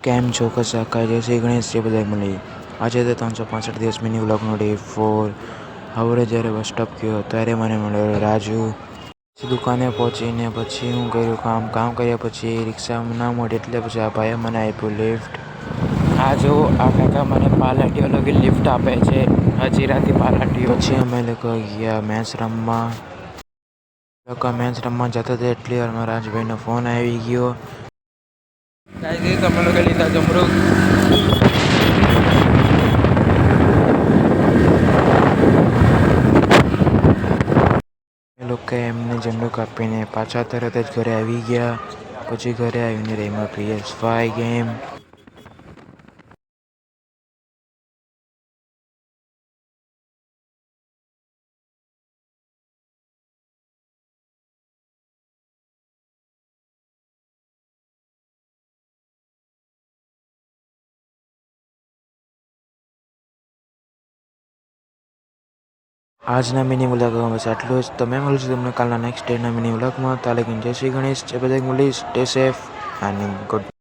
કેમ છો કશા કાંઈ જય શ્રી ગણેશ જે બધા મળી. આજે તો 365 દિવસ મિની વ્લોગનો ડે 4. હવે જ્યારે બસ સ્ટોપ ગયો ત્યારે મને મળ્યો રાજુ. પછી દુકાને પહોંચીને પછી હું કર્યું કામ કર્યા પછી રિક્ષા ના મળી એટલે પછી આ ભાઈએ મને આપ્યું લિફ્ટ. આ જો આ કાકા મને પાલાટીઓ લગી લિફ્ટ આપે છે, હજીરાથી પાલાટીઓ. પછી અમે લોકો ગયા મેચ રમવા. મેચ રમવા જતા હતા એટલી વારમાં રાજભાઈનો ફોન આવી ગયો. ગાઈસ તમે લોકો લીધા જમરૂક. એ લોકો એમને જમરૂક આપીને પાછા તરત જ ઘરે આવી ગયા. પછી ઘરે આવીને રમ્યા PS5 ગેમ. આજના મિની વ્લોગમાં બસ આટલું જ. તમે મળીશું તમને કાલના નેક્સ્ટ ડેના મિની વ્લોગમાં. ત્યાં લગી જય શ્રી ગણેશ. જે બધા મળીશ સ્ટે સેફ અને ગુડ.